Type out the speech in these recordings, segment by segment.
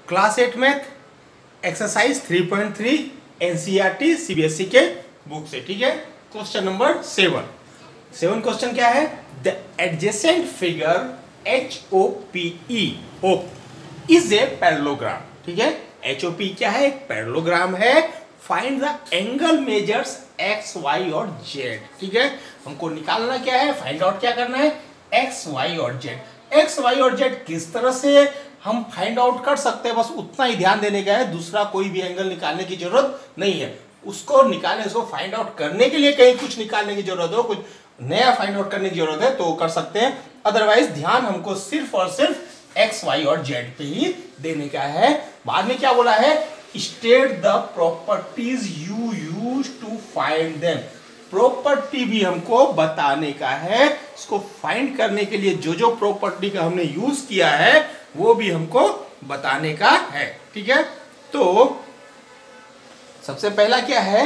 Class 8 math exercise 3.3 NCERT CBSE के book से। ठीक है, क्वेश्चन नंबर 7 क्वेश्चन क्या है? The adjacent figure HOPE is a parallelogram. ठीक है, HOP क्या है? एक पैरेललोग्राम है। Find the angle measures X, Y और Z। ठीक है, हमको निकालना क्या है? फाइंड आउट क्या करना है? X, Y और Z। X, Y और Z किस तरह से हम फाइंड आउट कर सकते हैं, बस उतना ही ध्यान देने का है। दूसरा कोई भी एंगल निकालने की जरूरत नहीं है। उसको निकालने, उसको फाइंड आउट करने के लिए कहीं कुछ निकालने की जरूरत हो, कुछ नया फाइंड आउट करने की जरूरत है तो कर सकते हैं। अदरवाइज ध्यान हमको सिर्फ और सिर्फ X, Y और Z पे ही देने का है। बाद में क्या बोला है? State the properties you use to find them. Property भी हमको बताने का है। इसको फाइंड करने के लिए जो जो प्रॉपर्टी का हमने यूज किया है वो भी हमको बताने का है। ठीक है, तो सबसे पहला क्या है?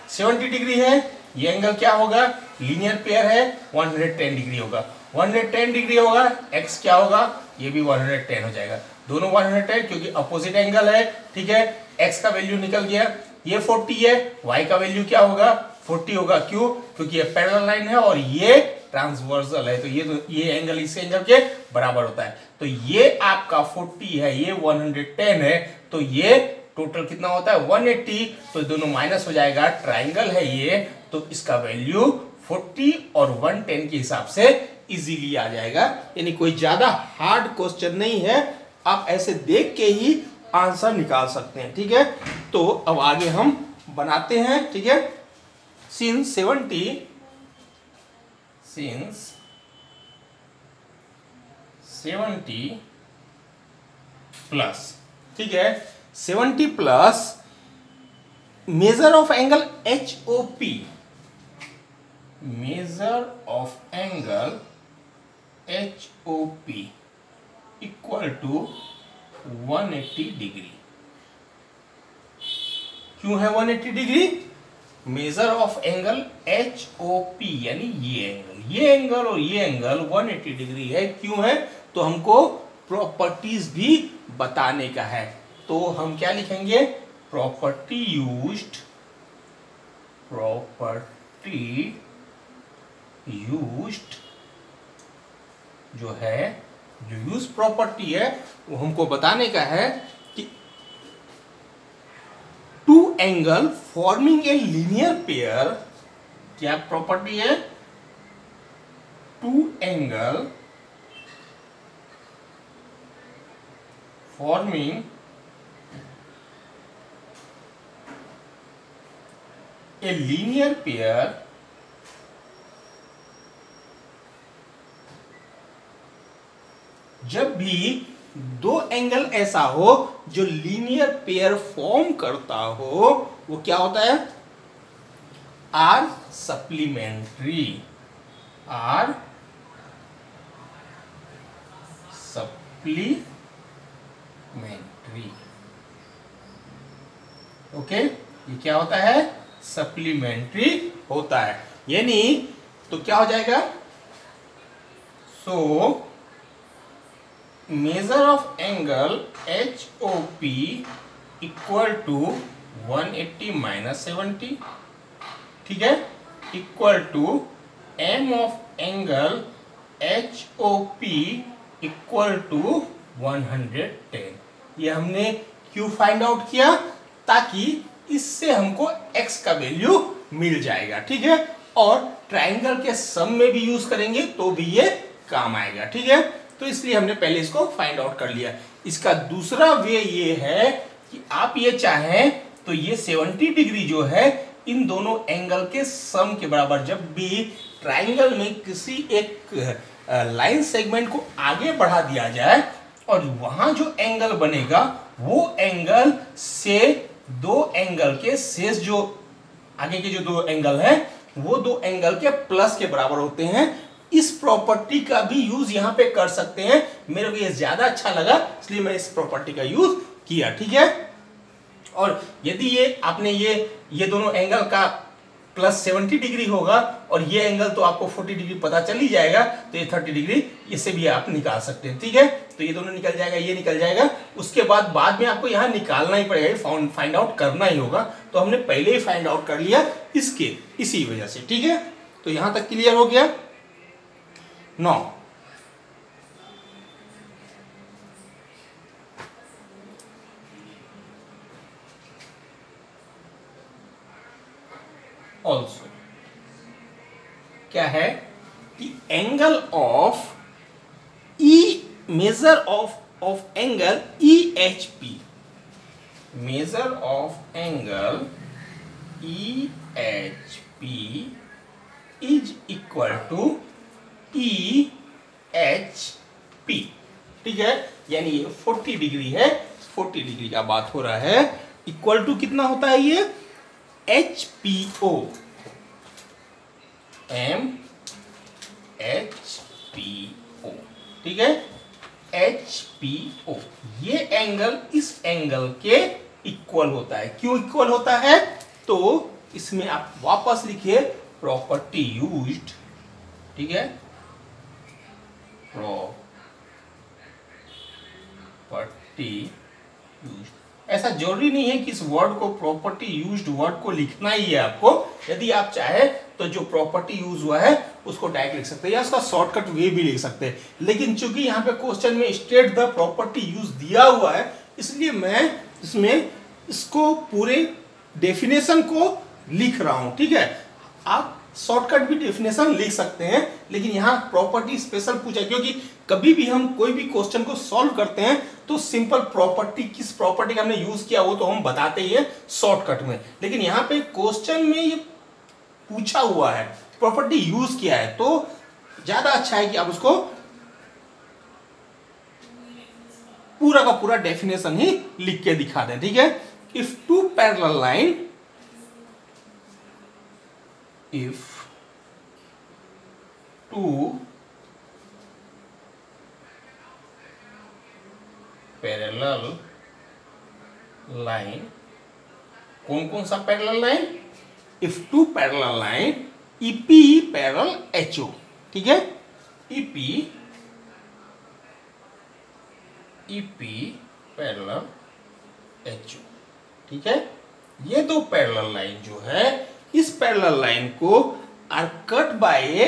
70 डिग्री है, ये एंगल क्या होगा? लीनियर पेयर है, 110 डिग्री होगा। 110 डिग्री होगा, x क्या होगा? ये भी 110 हो जाएगा। दोनों 110 क्योंकि अपोजिट एंगल है। ठीक है, x का वैल्यू निकल गया। ये 40 है, y का वैल्यू क्या होगा? 40 होगा। क्यों? क्योंकि ये पैरेलल लाइन है और ये ट्रांसवर्सल है, तो ये एंगल इस एंगल के बराबर होता है। तो ये आपका 40 है, ये 110 है, तो ये टोटल कितना होता है? 180। तो दोनों माइनस हो जाएगा। ट्राइंगल है ये, तो इसका वैल्यू 40 और 110 के हिसाब से इजीली आ जाएगा। यानी कोई ज्यादा हार्ड क्वेश्चन नहीं है, आप ऐसे देख के ही आंसर निकाल सकते हैं। ठीक है, तो अब आगे हम बनाते हैं। ठीक है, सिंस 70 प्लस, ठीक है, 70 plus measure of angle HOP, measure of angle HOP equal to 180 degree. क्यों है 180 degree? Measure of angle HOP यानी ये एंगल और ये एंगल 180 डिग्री है। क्यों है? तो हमको प्रॉपर्टीज भी बताने का है। तो हम क्या लिखेंगे? प्रॉपर्टी यूज्ड जो है, जो यूज प्रॉपर्टी है वो हमको बताने का है कि two angle forming a linear pair, क्या प्रॉपर्टी है? Two angle forming a linear pair जब भी दो एंगल ऐसा हो जो लीनियर पेयर फॉर्म करता हो, वो क्या होता है? Are supplementary. ओके, ये क्या होता है? सप्लीमेंट्री होता है। यानी तो क्या हो जाएगा? So measure of angle HOP equal to 180 minus 70, ठीक है, equal to M of angle HOP equal to 110। ये हमने क्यों फाइंड आउट किया? ताकि इससे हमको x का वैल्यू मिल जाएगा। ठीक है, और ट्राइंगल के सम में भी यूज करेंगे तो भी ये काम आएगा। ठीक है, तो इसलिए हमने पहले इसको फाइंड आउट कर लिया। इसका दूसरा वे ये है कि आप ये चाहें तो ये 70 डिग्री जो है इन दोनों एंगल के सम के बराबर, जब भी ट्राइंगल में किसी एक लाइन सेगमेंट को आगे बढ़ा दिया जाए और वहां जो एंगल बनेगा वो एंगल से दो एंगल के शेष जो आगे के जो दो एंगल हैं वो दो एंगल के प्लस के बराबर होते हैं। इस प्रॉपर्टी का भी यूज यहां पे कर सकते हैं। मेरे को ये ज्यादा अच्छा लगा इसलिए मैं इस प्रॉपर्टी का यूज किया। ठीक है, और यदि ये आपने ये दोनों एंगल का प्लस 70 डिग्री होगा और ये एंगल तो आपको 40 डिग्री पता चल ही जाएगा, तो ये 30 डिग्री इससे भी आप निकाल सकते हैं। ठीक है, तो ये दोनों निकल जाएगा, ये निकल जाएगा। उसके बाद में आपको यहाँ निकालना ही पड़ेगा, फाइंड आउट करना ही होगा। तो हमने पहले ही फाइंड आउट कर लिया इसके इसी वजह से। ठीक है, तो यहां तक क्लियर हो गया। नौ ऑल्सो क्या है कि angle of E measure of angle E H P, measure of angle E H P is equal to E H P. ठीक है, यानी ये 40 डिग्री है, 40 डिग्री का बात हो रहा है। इक्वल टू कितना होता है ये, H P O, M H P O. ठीक है, एच पी ओ, ये एंगल इस एंगल के इक्वल होता है। क्यों इक्वल होता है, तो इसमें आप वापस लिखिए प्रॉपर्टी यूज्ड। ठीक है, प्रॉपर्टी यूज्ड। ऐसा जरूरी नहीं है कि इस वर्ड को, प्रॉपर्टी यूज्ड वर्ड को लिखना ही है आपको। यदि आप चाहे तो जो प्रॉपर्टी यूज हुआ है उसको डायरेक्ट लिख सकते हैं या उसका शॉर्टकट वे भी लिख सकते हैं। लेकिन चूंकि यहाँ पे क्वेश्चन में स्टेट द प्रॉपर्टी यूज दिया हुआ है, इसलिए मैं इसमें इसको पूरे डेफिनेशन को लिख रहा हूं। ठीक है, आप शॉर्टकट भी डेफिनेशन लिख सकते हैं, लेकिन यहाँ प्रॉपर्टी स्पेशल पूछा, क्योंकि कभी भी हम कोई भी क्वेश्चन को सॉल्व करते हैं तो सिंपल प्रॉपर्टी, किस प्रॉपर्टी का हमने यूज किया वो तो हम बताते ही हैं शॉर्टकट में। लेकिन यहाँ पे क्वेश्चन में ये पूछा हुआ है, प्रॉपर्टी यूज किया है, तो ज्यादा अच्छा है कि आप उसको पूरा का पूरा डेफिनेशन ही लिख के दिखा दें। ठीक है, if two parallel line, if two parallel line, कौन कौन सा parallel line, if two parallel line EP parallel HO। ठीक है, EP parallel HO। ठीक है, ये दो पैरेलल लाइन जो है, इस पैरेलल लाइन को आर कट बाय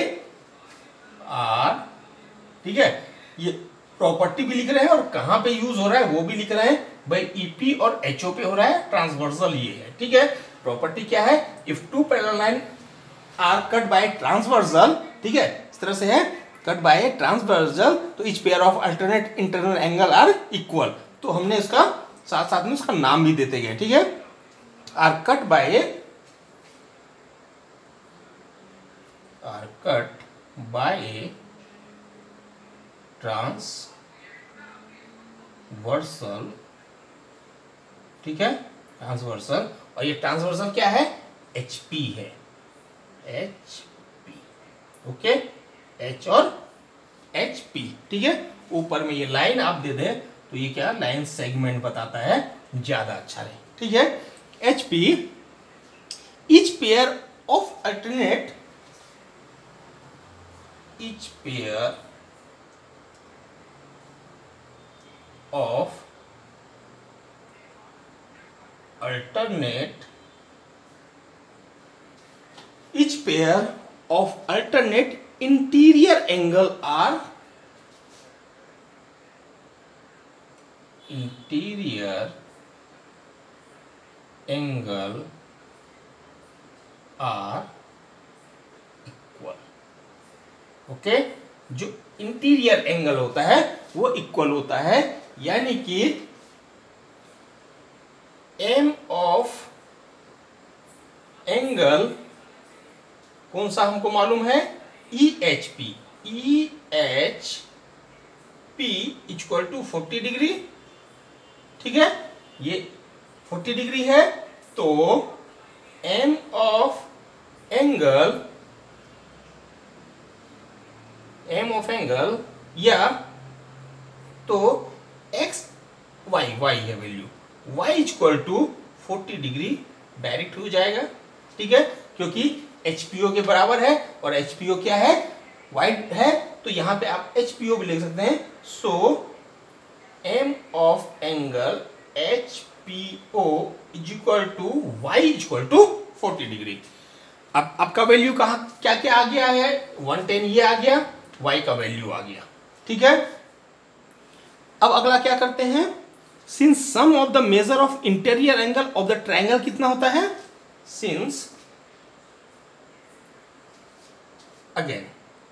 आर। ठीक है, ये प्रॉपर्टी भी लिख रहे हैं और कहां पे यूज हो रहा है वो भी लिख रहे हैं भाई, ईपी और एचओ पे हो रहा है, ट्रांसवर्सल ये है। ठीक है, प्रॉपर्टी क्या है, if two parallel line are cut by transversal. ठीक है, इस तरह से है, कट बाय ट्रांसवर्सल, तो each pair of alternate internal angle are equal. तो हमने इसका साथ साथ में उसका नाम भी देते गए। ठीक है, आर कट बाय ट्रांसवर्सल। ठीक है, ट्रांसवर्सल, और ये ट्रांसवर्सल क्या है, एचपी है, एचपी। ओके, एच और एचपी। ठीक है, ऊपर में ये लाइन आप दे दें तो ये क्या, लाइन सेगमेंट बताता है, ज्यादा अच्छा रहे। ठीक है, HP etch pair of alternate, each pair of alternate interior angle are equal. Okay, जो इंटीरियर एंगल होता है वो इक्वल होता है, यानी कि एम ऑफ एंगल कौन सा हमको मालूम है, E H P, E H P equal to 40 degree. ठीक है, ये 40 डिग्री है, तो एम ऑफ एंगल या तो एक्स वाई है value, y equal to 40 degree direct हो जाएगा। ठीक है, क्योंकि HPO के बराबर है और HPO क्या है, वाइड है, तो यहां पे आप HPO भी लिख सकते हैं। So M of angle HPO is equal to Y is equal to 40 degree. अब आपका वैल्यू कहाँ क्या क्या आ गया है, 110 ये आ गया, Y का वैल्यू आ गया, ठीक है। अब अगला क्या करते हैं, since sum of the measure of interior angle of the triangle कितना होता है, सिंस अगेन,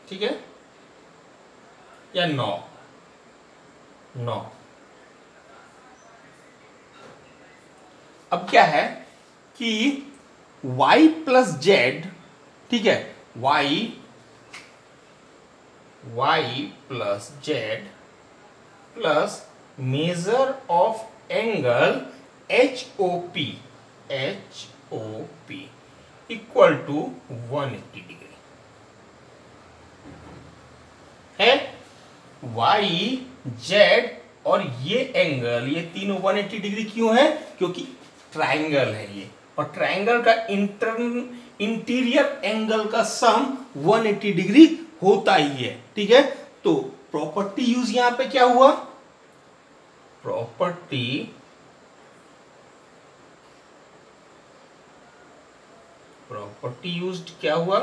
ठीक है, या 9 अब क्या है कि y प्लस जेड, ठीक है, y plus Z plus measure of angle HOP equal to 180 degree है। y z और ये एंगल, ये तीनों 180 डिग्री क्यों है, क्योंकि ट्रायंगल है ये, और ट्रायंगल का इंटीरियर एंगल का सम 180 डिग्री होता ही है, ठीक है। तो प्रॉपर्टी यूज यहां पे क्या हुआ, प्रॉपर्टी यूज्ड क्या हुआ,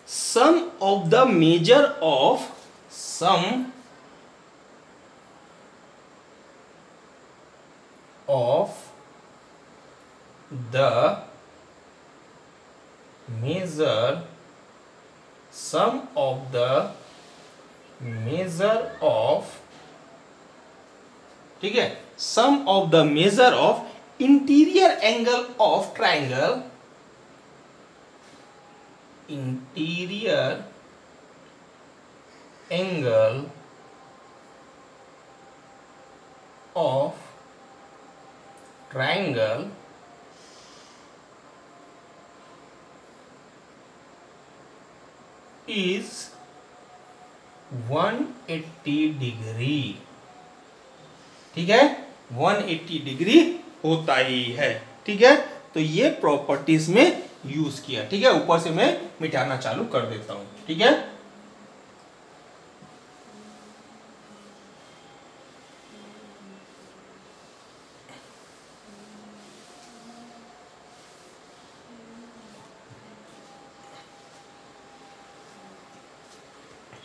sum of the measure of ठीक है, sum of the measure of interior angle of triangle, interior angle of triangle is 180 degree, ठीक है, 180 डिग्री होता ही है, ठीक है। तो ये प्रॉपर्टीज में यूज किया, ठीक है। ऊपर से मैं मिटाना चालू कर देता हूं, ठीक है।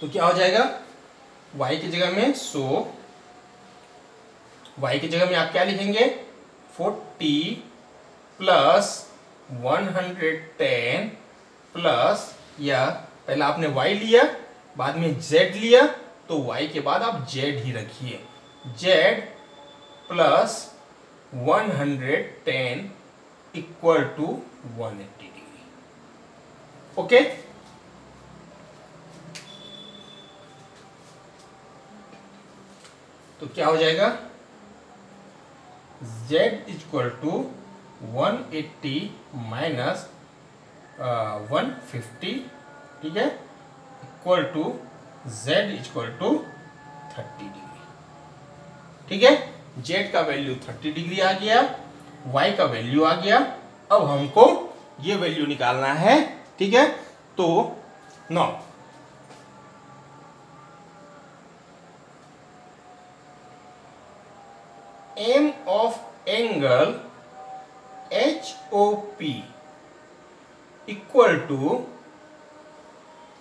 तो क्या हो जाएगा, y की जगह में y की जगह में आप क्या लिखेंगे, 40 प्लस 110 प्लस, या पहला आपने y लिया बाद में z लिया, तो y के बाद आप z ही रखिए, z plus 110 equal to 180 degree, okay. तो क्या हो जाएगा, z इक्वल टू 180 माइनस 150, ठीक है, equal to z equal to 30 degree, ठीक है। z का वैल्यू 30 डिग्री आ गया, y का वैल्यू आ गया, अब हमको ये वैल्यू निकालना है, ठीक है। तो 9 m of angle HOP equal to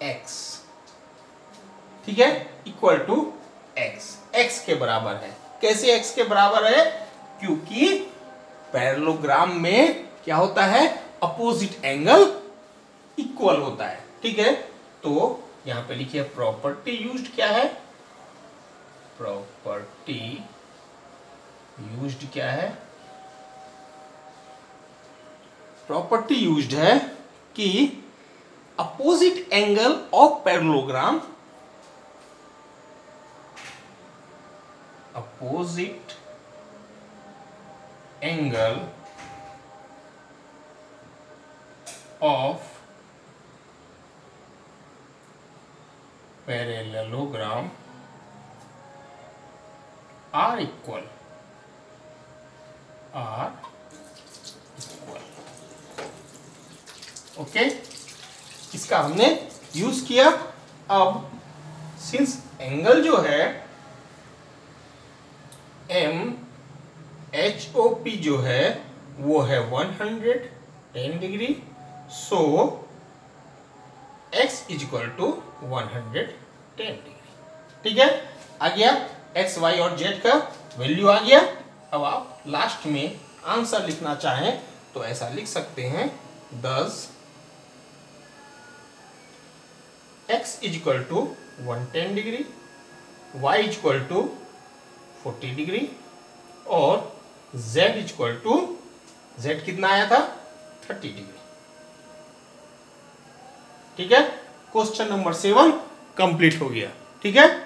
x, ठीक है, इक्वल टू x के बराबर है। कैसे x के बराबर है, क्योंकि पैरेललोग्राम में क्या होता है, अपोजिट एंगल इक्वल होता है, ठीक है। तो यहां पे लिखिए प्रॉपर्टी यूज्ड क्या है, प्रॉपर्टी यूज्ड क्या है, प्रॉपर्टी यूज्ड है कि opposite angle of parallelogram, opposite angle of parallelogram are equal are okay, इसका हमने यूज किया। अब सिंस एंगल जो है एम एच ओ पी जो है वो है 110 degree, so x equal to 110 degree. ठीक है, आ गया x y और z का वैल्यू आ गया। अब आप लास्ट में आंसर लिखना चाहें तो ऐसा लिख सकते हैं, thus x equal to 110 degree, y equal to 40 degree और z इक्वल टू, z कितना आया था 30 डिग्री। ठीक है, क्वेश्चन नंबर 7 कंप्लीट हो गया। ठीक है।